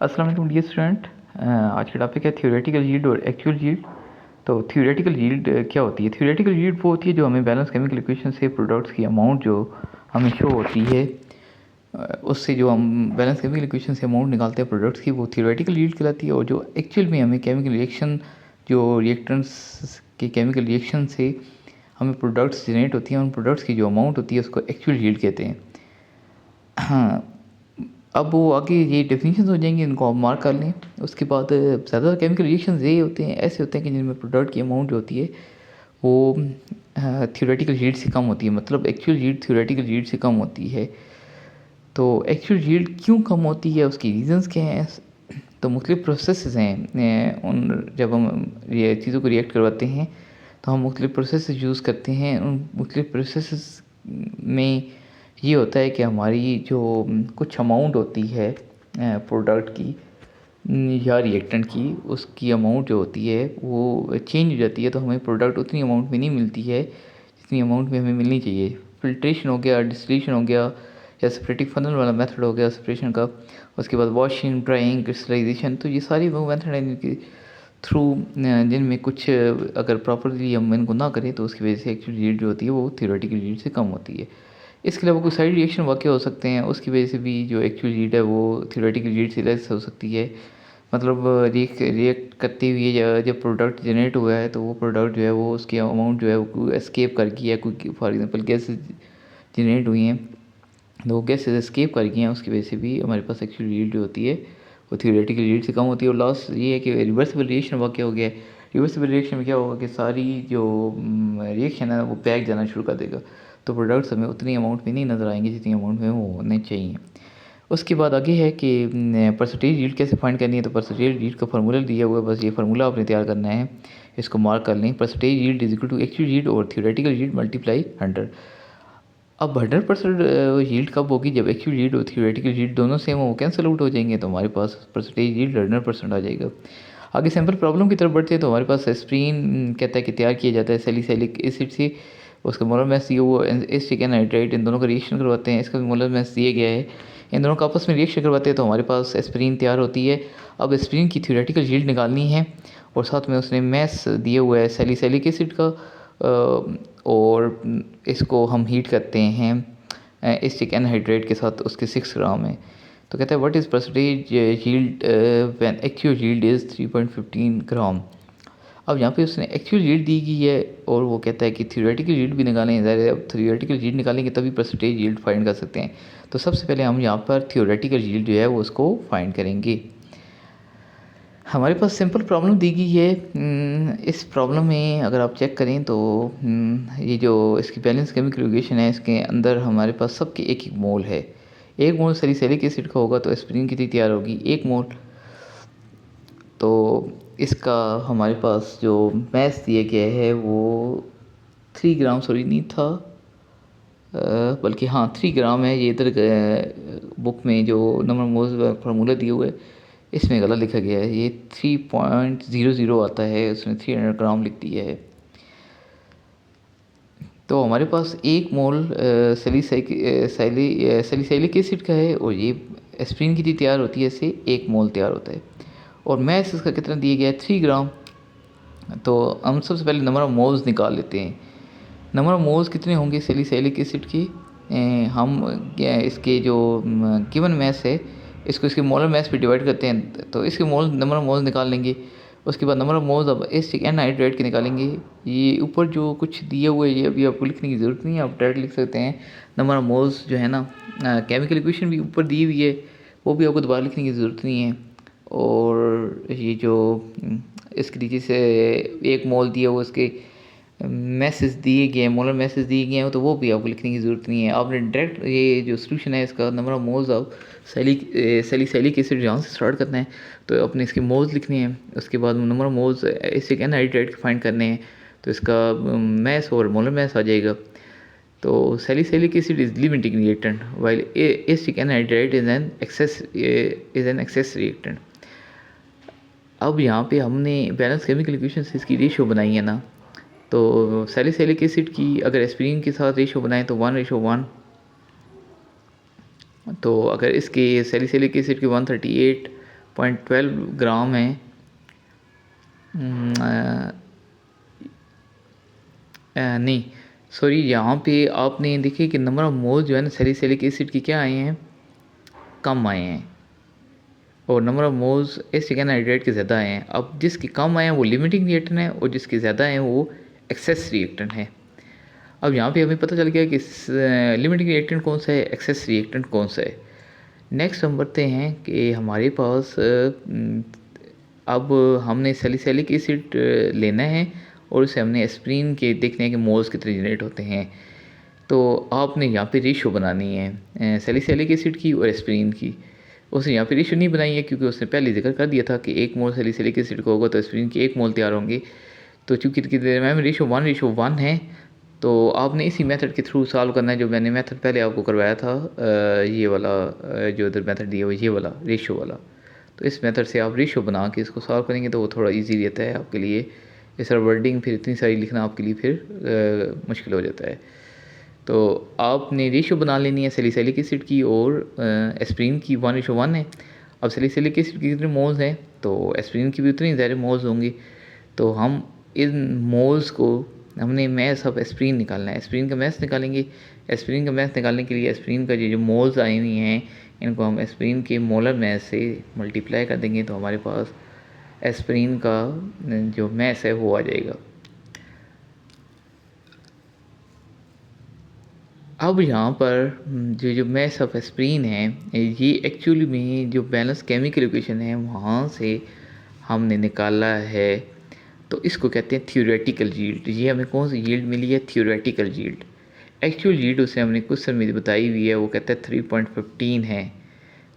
अस्सलाम वालेकुम dear student. आज का टॉपिक है थ्योरेटिकल यील्ड और एक्चुअल यील्ड। तो थ्योरेटिकल यील्ड क्या होती है? थ्योरेटिकल यील्ड वो होती है जो हमें बैलेंस केमिकल इक्वेशन से प्रोडक्ट्स की अमाउंट जो हमें शो होती है, उससे जो हम बैलेंस केमिकल इक्वेशन से अमाउंट निकालते हैं प्रोडक्ट्स की, वो थ्योरेटिकल यील्ड कहलाती है। और जो एक्चुअल में हमें केमिकल रिएक्शन, जो रिएक्टेंट्स के केमिकल रिएक्शन से हमें प्रोडक्ट्स जनरेट होती हैं, उन प्रोडक्ट्स की जो अमाउंट होती है उसको एक्चुअल यील्ड कहते हैं। हाँ, अब वो आगे ये डेफिनेशन हो जाएंगी, इनको आप मार्क कर लें। उसके बाद ज़्यादातर केमिकल रिएक्शंस ये होते हैं, ऐसे होते हैं कि जिनमें प्रोडक्ट की अमाउंट जो होती है वो थ्योरेटिकल यील्ड से कम होती है, मतलब एक्चुअल यील्ड थ्योरेटिकल यील्ड से कम होती है। तो एक्चुअल यील्ड क्यों कम होती है, उसकी रीजंस क्या हैं? तो मुख्तलिफ प्रोसेसेस हैं, उन जब हम ये चीज़ों को रिएक्ट करवाते हैं तो हम मुख्तलिफ प्रोसेस यूज़ करते हैं। उन मुख्तलिफ प्रोसेस में ये होता है कि हमारी जो कुछ अमाउंट होती है प्रोडक्ट की या रिएक्टेंट की, उसकी अमाउंट जो होती है वो चेंज हो जाती है। तो हमें प्रोडक्ट उतनी अमाउंट में नहीं मिलती है जितनी अमाउंट में हमें मिलनी चाहिए। फिल्ट्रेशन हो गया, डिस्टिलेशन हो गया, या सेपरेटिंग फनल वाला मेथड हो गया सेपरेशन का। उसके बाद वॉशिंग, ड्राइंग, क्रिस्टलाइजेशन। तो ये सारी वो मेथड हैं जिनके थ्रू, जिनमें कुछ अगर प्रॉपरली हम इनको ना करें तो उसकी वजह से एक्चुअल यील्ड जो होती है वो थ्योरेटिकल यील्ड से कम होती है। इसके अलावा कुछ साइड रिएक्शन वाक़ हो सकते हैं, उसकी वजह से भी जो एक्चुअल यील्ड है वो थ्योरेटिकल यील्ड से लेस हो सकती है। मतलब रिएक्ट करते हुए जब प्रोडक्ट जनरेट हुआ है तो वो प्रोडक्ट जो है वो उसकी अमाउंट जो है वो एस्केप कर गई है। कोई फॉर एग्जांपल गैसेस जनरेट हुई हैं, तो वो गैसेस एस्केप कर गई हैं, उसकी वजह से भी हमारे पास एक्चुअल यील्ड जो होती है वो थ्योरेटिकल यील्ड से कम होती है। और लास्ट ये है कि रिवर्सिबल रिएक्शन वाक़ हो गया है। रिवर्सिबल रिएक्शन में क्या होगा कि सारी जो रिएक्शन है वो बैक जाना शुरू कर देगा, तो प्रोडक्ट्स हमें उतनी अमाउंट में नहीं नज़र आएंगे जितनी अमाउंट में वो होने चाहिए। उसके बाद आगे है कि परसेंटेज यील्ड कैसे फाइंड करनी है। तो परसेंटेज यील्ड का फार्मूला दिया हुआ है, बस ये फार्मूला आपने तैयार करना है, इसको मार्क कर लें। Percentage yield is equal to actual yield और थ्योरेटिकल यील्ड मल्टीप्लाई 100। अब 100% यील्ड कब होगी? जब एक्चुअल यील्ड और थ्योरेटिकल यील्ड दोनों सेम हो, कैंसिल आउट हो जाएंगे, तो हमारे पास परसेंटेज यील्ड 100% आ जाएगा। आगे सैम्पल प्रॉब्लम की तरफ बढ़ते हैं। तो हमारे पास एस्प्रीन कहता है कि तैयार किया जाता है सैलिसिलिक एसिड से। उसका मोलर मास दिया हुआ एसिटिक एनहाइड्राइड, इन दोनों का रिएक्शन करवाते हैं, इसका भी मोलर मास दिया गया है। इन दोनों का आपस में रिएक्शन करवाते हैं तो हमारे पास एस्प्रीन तैयार होती है। अब एस्प्रीन की थ्योरेटिकल यील्ड निकालनी है, और साथ में उसने मास दिया हुआ है सैलिसिलिक एसिड का, और इसको हम हीट करते हैं एसिटिक एनहाइड्रेट के साथ, उसके 6 ग्राम है। तो कहता है what is percentage yield when actual yield is 3.15 ग्राम। अब यहाँ पे उसने एक्चुअल यील्ड दी गई है और वो कहता है कि थ्योरेटिकल यील्ड भी निकालें। ज़ाहिर है अब थ्योरेटिकल यील्ड निकालेंगे तभी परसेंटेज यील्ड फाइंड कर सकते हैं। तो सबसे पहले हम यहाँ पर थ्योरेटिकल यील्ड जो है वो उसको फाइंड करेंगे। हमारे पास सिंपल प्रॉब्लम दी गई है। इस प्रॉब्लम में अगर आप चेक करें तो ये जो इसकी बैलेंस केमिकल रिएक्शन है, इसके अंदर हमारे पास सबके एक एक मोल है। एक मोल सैलिसिलिक एसिड का होगा तो एस्पिरिन कितनी तैयार होगी? 1 मोल। तो इसका हमारे पास जो मैथ दिया गया है वो 3 ग्राम, सॉरी नहीं था, बल्कि हाँ 3 ग्राम है। ये इधर बुक में जो नंबर मोल्स फार्मूला दिए हुए, इसमें गलत लिखा गया है, ये 3.00 आता है, उसने 300 ग्राम लिख दिया है। तो हमारे पास 1 मोल सैलिसिलिक एसिड का है, और ये एस्प्रिन की तैयार होती है, इससे 1 मोल तैयार होता है। और मैथ इसका कितना दिया गया है? 3 ग्राम। तो हम सबसे पहले नंबर ऑफ मोल्स निकाल लेते हैं। नंबर ऑफ मोल्स कितने होंगे सैलिसिलिक एसिड के? हम इसके जो गिवन मैथ है इसको इसके मोलर मैथ पे डिवाइड करते हैं, तो इसके मोल नंबर ऑफ मोल्स निकाल लेंगे। उसके बाद नंबर ऑफ मोल्स अब एसिटिक एनहाइड्राइड के निकालेंगे। ये ऊपर जो कुछ दिए हुए ये अभी आपको लिखने की ज़रूरत नहीं है, आप डायरेक्ट लिख सकते हैं। नंबर ऑफ मोल्स जो है ना, केमिकल इक्वेशन भी ऊपर दी हुई है, वो भी आपको दोबारा लिखने की ज़रूरत नहीं है। और ये जो इसके नीचे से 1 मोल दिया हुआ, उसके मैसेज दिए गए हैं, मोलर मैसेज दिए गए हैं, तो वो भी आपको लिखने की ज़रूरत नहीं है। आपने डायरेक्ट ये जो सोल्यूशन है इसका number of moles of salicylic acid जहाँ से स्टार्ट करना है तो अपने इसके मोल्स लिखने हैं। उसके बाद number of moles acetic anhydride find करने हैं, तो इसका मैस और मोलर मैस आ जाएगा। तो salicylic acid is limiting reactant while acetic anhydride is an excess reactant. अब यहाँ पे हमने बैलेंस केमिकल इक्वेशन से इसकी रेशियो बनाई है ना, तो सैलिसिलिक एसिड की अगर एस्पिरिन के साथ रेशियो बनाएं तो 1:1। तो अगर इसके सैलिसिलिक एसिड की 138 0.12 ग्राम है। नहीं सॉरी, यहाँ पे आपने देखिए कि नंबर ऑफ मोल्स जो है ना सैलिसिलिक एसिड की क्या आए हैं, कम आए हैं, और number of moles acetic anhydride के ज़्यादा आए हैं। अब जिसके कम आए हैं वो लिमिटिंग रिएक्टेंट है, और जिसके ज़्यादा हैं वो एक्सेस रिएक्टेंट है। अब यहाँ पे हमें पता चल गया कि लिमिटिंग रिएक्टेंट कौन सा है, एक्सेस रिएक्टेंट कौन सा है। नेक्स्ट हम बढ़ते हैं कि हमारे पास अब हमने सैलिसिलिक एसिड लेना है, और उसे हमने एस्प्रीन के देखने हैं कि मोल्स कितने जनरेट होते हैं। तो आपने यहाँ पे रेशो बनानी है सैलिसिलिक एसिड की और एस्प्रीन की। उसने यहाँ पे रेशो नहीं बनाई है क्योंकि उसने पहले जिक्र कर दिया था कि 1 मोल सैलिसिलिक एसिड का होगा तो एस्प्रीन के 1 मोल तैयार होंगे। तो चूँकि मैम रेशो 1:1 है, तो आपने इसी मेथड के थ्रू सॉल्व करना है जो मैंने मेथड पहले आपको करवाया था। ये वाला जो इधर मेथड दिया हुआ ये वाला रेशो वाला, तो इस मेथड से आप रेशो बना के इसको सॉल्व करेंगे तो वो थोड़ा इजी रहता है आपके लिए। इस तरह वर्डिंग फिर इतनी सारी लिखना आपके लिए फिर मुश्किल हो जाता है। तो आपने रेशो बना लेनी है सैलिसिलिक एसिड की और एस्प्रीन की 1:1 है। अब सैलिसिलिक एसिड की कितने मोल्स हैं, तो एस्प्रीन की भी उतनी ज़्यादा मोल्स होंगी। तो हम इन मोल्स को हमने मैस ऑफ एस्प्रीन निकालना है, एस्प्रीन का मैस निकालेंगे। एस्प्रीन का मैस निकालने के लिए एस्प्रीन का जो मोल्स आए हुई हैं इनको हम एस्प्रीन के मोलर मैस से मल्टीप्लाई कर देंगे, तो हमारे पास एस्प्रीन का जो मैस है वो आ जाएगा। अब यहाँ पर जो मैस ऑफ एस्प्रीन है ये एक्चुअली में जो बैलेंस केमिकल इक्वेशन है वहाँ से हमने निकाला है, तो इसको कहते हैं थ्योरेटिकल यील्ड। ये हमें कौन सी यील्ड मिली है, थ्योरेटिकल यील्ड। एक्चुअल यील्ड उसे हमने क्वेश्चन में बताई हुई है, वो कहता है 3.15 है।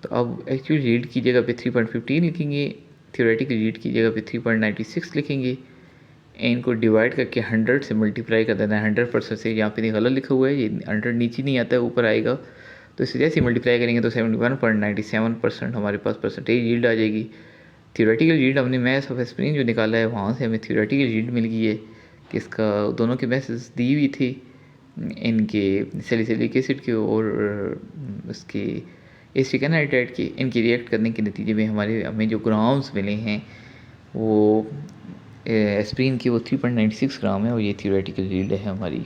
तो अब एक्चुअल यील्ड की जगह पे 3.15 लिखेंगे, थ्योरेटिकल यील्ड की जगह पे 3.96 लिखेंगे। इनको डिवाइड करके 100 से मल्टीप्लाई कर देना है 100% से। यहाँ पे गलत लिखा हुआ है, ये 100 नीचे नहीं आता है ऊपर आएगा, तो इसे जैसे मल्टीप्लाई करेंगे तो 71.97% हमारे पास परसेंटेज यील्ड आ जाएगी। थ्योरेटिकल यील्ड हमने मैस ऑफ एस्प्रीन जो निकाला है वहाँ से हमें थ्योरेटिकल यील्ड मिल गई है कि इसका दोनों के मैसेज दी हुई थी, इनके सैलिसिलिक एसिड के और उसके एसिटिक एनहाइड्रेट के। इनके रिएक्ट करने के नतीजे में हमें जो ग्राम्स मिले हैं वो एस्प्रीन की वो 3.96 ग्राम है, और ये थ्योरेटिकल यील्ड है हमारी।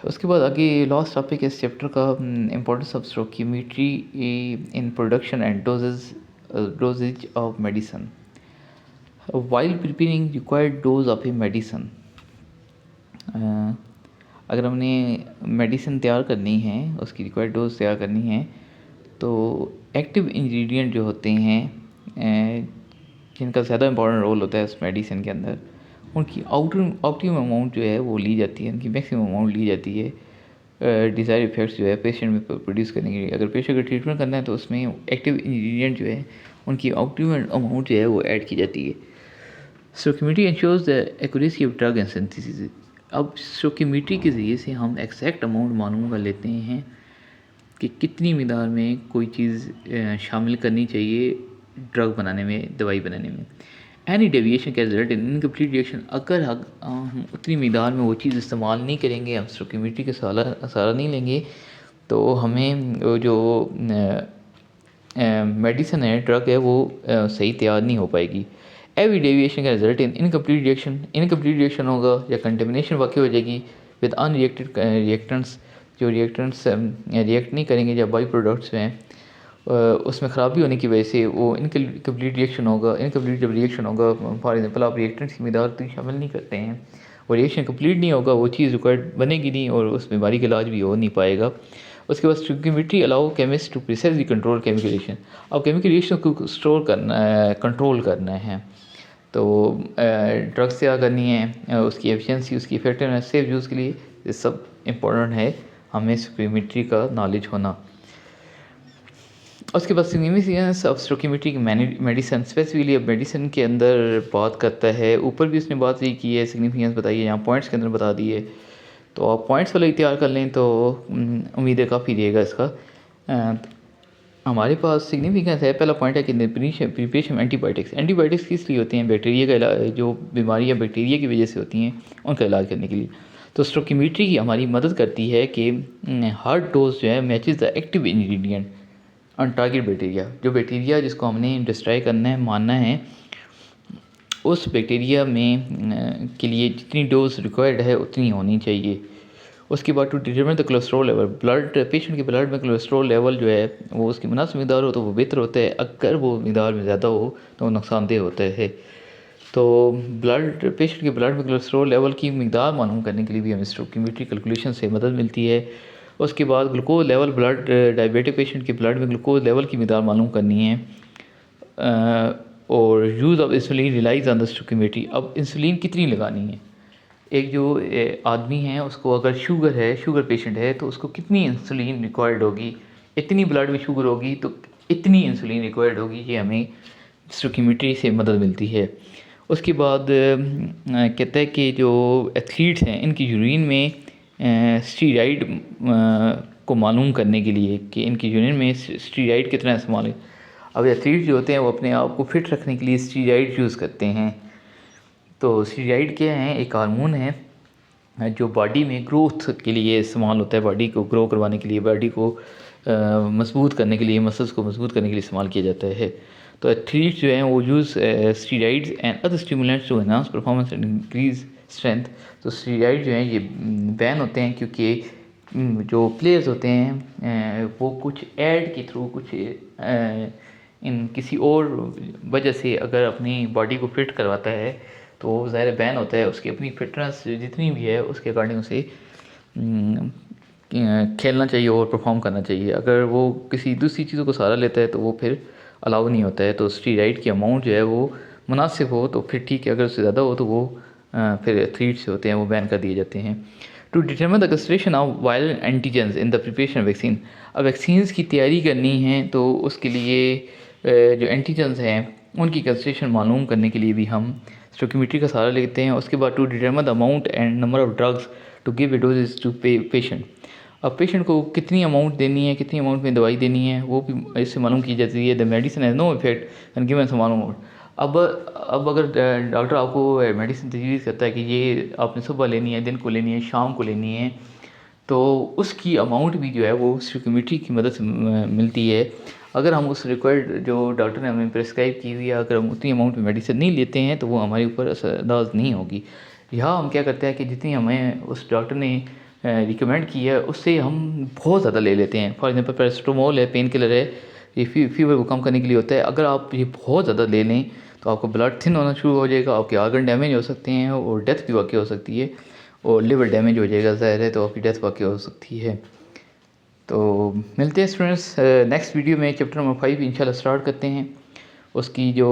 उसके बाद आगे लास्ट टॉपिक है इस चैप्टर का, importance of stoichiometry in production and dosages of medicine while preparing required dose of a medicine. अगर हमने मेडिसिन तैयार करनी है, उसकी रिक्वायर्ड डोज तैयार करनी है, तो एक्टिव इंग्रेडिएंट जो होते हैं जिनका ज़्यादा इंपॉर्टेंट रोल होता है उस मेडिसिन के अंदर, उनकी ऑप्टिमम अमाउंट जो है वो ली जाती है, उनकी मैक्सिमम अमाउंट ली जाती है डिज़ायर इफेक्ट्स जो है पेशेंट में प्रोड्यूस करने के लिए। अगर पेशेंट का ट्रीटमेंट करना है तो उसमें एक्टिव इंग्रेडिएंट जो है उनकी ऑप्टिमम अमाउंट जो है वो ऐड की जाती है। Stoichiometry ensures the accuracy of drug and synthesis. अब स्टोइकियोमेट्री के ज़रिए से हम एक्जैक्ट अमाउंट मालूम कर लेते हैं कि कितनी मिक़दार में कोई चीज़ शामिल करनी चाहिए ड्रग बनाने में, दवाई बनाने में। Any deviation can result in incomplete reaction. अगर हम उतनी मिक़दार में वो चीज़ इस्तेमाल नहीं करेंगे, हम स्टोइकियोमेट्री का सहारा नहीं लेंगे, तो हमें जो मेडिसिन है, ड्रग है, वो सही तैयार नहीं हो पाएगी। एवरी डेविएशन का रिजल्ट इन इनकम्प्लीट रिएक्शन होगा या कंटेमिनेशन वाक़ई हो जाएगी विद अनरिएक्टेड रिएक्टेंट्स। जो रिएक्टेंट्स रिएक्ट नहीं करेंगे जब बाई प्रोडक्ट्स में उसमें ख़राबी होने की वजह से वो इनकम्प्लीट रिएक्शन होगा। इनकम्प्लीट जब रिएक्शन होगा, फॉर एग्जांपल आप रिएक्टेंट्स की मिक़दार तो शामिल नहीं करते हैं, और रिएक्शन कंप्लीट नहीं होगा, वो चीज़ रिक्वायर्ड बनेगी नहीं और उस बीमारी का इलाज भी हो नहीं पाएगा। उसके बाद stoichiometry allow chemist to precisely control chemical reaction. अब केमिकल रिएक्शन को कंट्रोल करना है, तो ड्रग्स तैयार करनी है, उसकी एफिशिएंसी, उसकी इफेक्टिवनेस, सेफ यूज़ के लिए ये सब इम्पोर्टेंट है हमें स्टोइकियोमेट्री का नॉलेज होना। उसके बाद significance of stoichiometry medicine, specifically अब मेडिसिन के अंदर बात करता है। ऊपर भी उसने बात यही की है, सिग्निफिकेंस बताई है, यहाँ पॉइंट्स के अंदर बता दिए, तो आप पॉइंट्स वाला ही तैयार कर लें तो उम्मीद है काफ़ी रहेगा इसका। हमारे पास सिग्निफिकेंस है, पहला पॉइंट है कि प्रिपरेशन एंटीबायोटिक्स। एंटीबायोटिक्स किस लिए होती हैं, बैक्टीरिया का इलाज, जो बीमारियाँ बैक्टीरिया की वजह से होती हैं उनका इलाज करने के लिए। तो स्टोइकियोमेट्री की हमारी मदद करती है कि हर डोज जो है matches the active ingredient on target bacteria, जो बैक्टीरिया जिसको हमने डिस्ट्रॉय करना है, मारना है, उस बैक्टीरिया में के लिए जितनी डोज रिक्वायर्ड है उतनी होनी चाहिए। उसके बाद to determine the cholesterol level, blood patient के ब्लड में कोलेस्ट्रॉल लेवल जो है वो उसकी मुनासिब मकदार हो तो वो बेहतर होता है, अगर वो मकदार में ज़्यादा हो तो वो नुकसानदेह होता है। तो ब्लड पेशेंट के ब्लड में कोलेस्ट्रॉल लेवल की मकदार मालूम करने के लिए भी हमें स्टोइकियोमेट्री कैलकुलेशन से मदद मिलती है। उसके बाद glucose level, blood diabetic patient के ब्लड में ग्लूकोज लेवल की मकदार मालूम करनी है। और use of insulin relies on the stoichiometry, अब इंसुलिन कितनी लगानी है। एक जो आदमी है उसको अगर शुगर है, शुगर पेशेंट है, तो उसको कितनी इंसुलिन रिक्वायर्ड होगी, इतनी ब्लड में शुगर होगी तो इतनी इंसुलिन रिक्वायर्ड होगी, ये हमें स्टोइकियोमेट्री से मदद मिलती है। उसके बाद कहता है कि जो एथलीट्स हैं इनकी यूरिन में स्टीरॉइड को मालूम करने के लिए कि इनकी यूरिन में स्टीरॉइड कितना इस्तेमाल है। अब एथलीट जो होते हैं वो अपने आप को फिट रखने के लिए स्टीरॉइड यूज़ करते हैं। तो स्टीरॉइड क्या है, एक हार्मोन है जो बॉडी में ग्रोथ के लिए इस्तेमाल होता है, बॉडी को ग्रो करवाने के लिए, बॉडी को मजबूत करने के लिए, मसल्स को मजबूत करने के लिए इस्तेमाल किया जाता है। तो एथलीट्स जो हैं वो use steroids and other stimulants to enhance performance and increase strength. तो स्टीरॉइड जो हैं ये बैन होते हैं क्योंकि जो प्लेयर्स होते हैं वो कुछ ऐड के थ्रू, कुछ इन किसी और वजह से अगर अपनी बॉडी को फिट करवाता है तो वो ज़ाहिर बैन होता है। उसकी अपनी फिटनेस जितनी भी है उसके अकॉर्डिंग उसे खेलना चाहिए और परफॉर्म करना चाहिए। अगर वो किसी दूसरी चीज़ों को सहारा लेता है तो वो फिर अलाउ नहीं होता है। तो स्टीरॉइड की अमाउंट जो है वो मुनासिब हो तो फिर ठीक है, अगर उससे ज़्यादा हो तो वो फिर एथलीट्स होते हैं वो बैन कर दिए जाते हैं। To determine the concentration of viral antigens in the preparation vaccine, अब वैक्सीन्स की तैयारी करनी है तो उसके लिए जो एंटीजेंस हैं उनकी कंसंट्रेशन मालूम करने के लिए भी हम स्टोइकियोमेट्री का सहारा लेते हैं। उसके बाद to determine the amount and number of drugs to give a dosages to patient, अब पेशेंट को कितनी अमाउंट देनी है, कितनी अमाउंट में दवाई देनी है वो भी इससे मालूम की जाती है। The medicine has no effect and given some amount, अब अगर डॉक्टर आपको मेडिसिन तजवीज़ करता है कि ये आपने सुबह लेनी है, दिन को लेनी है, शाम को लेनी है, तो उसकी अमाउंट भी जो है वो स्टोइकियोमेट्री की मदद से मिलती है। अगर हम उस रिक्वायर्ड जो डॉक्टर ने हमें प्रिस्क्राइब की हुई है, अगर हम उतनी अमाउंट में मेडिसिन नहीं लेते हैं तो वो हमारे ऊपर असरअंदाज नहीं होगी। यहाँ हम क्या करते हैं कि जितनी हमें उस डॉक्टर ने रिकमेंड की है उससे हम बहुत ज़्यादा ले लेते हैं। फॉर एग्जांपल पैरासिटामोल है, पेन किलर है, ये फीवर को कम करने के लिए होता है। अगर आप ये बहुत ज़्यादा ले लें तो आपका ब्लड थिन होना शुरू हो जाएगा, आपके आर्गन डैमेज हो सकते हैं और डेथ भी वाकई हो सकती है, और लिवर डैमेज हो जाएगा ज़ाहिर है, तो आपकी डेथ वाकई हो सकती है। तो मिलते हैं स्टूडेंट्स नेक्स्ट वीडियो में, चैप्टर नंबर 5 इंशाल्लाह स्टार्ट करते हैं। उसकी जो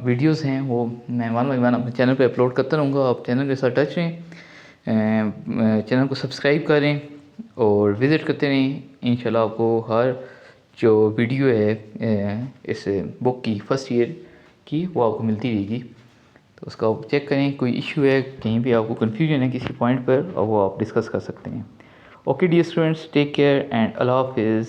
वीडियोस हैं वो मैं वन बाई वन अपने चैनल पे अपलोड करता रहूँगा। आप चैनल के साथ टच रहें, चैनल को सब्सक्राइब करें और विज़िट करते रहें। इंशाल्लाह आपको हर जो वीडियो है इस बुक की फ़र्स्ट ईयर की वो आपको मिलती रहेगी, तो उसका आप चेक करें। कोई इशू है, कहीं भी आपको कन्फ्यूजन है किसी पॉइंट पर, और वो आप डिस्कस कर सकते हैं। Okay dear students, take care and अल्लाह हाफिज़।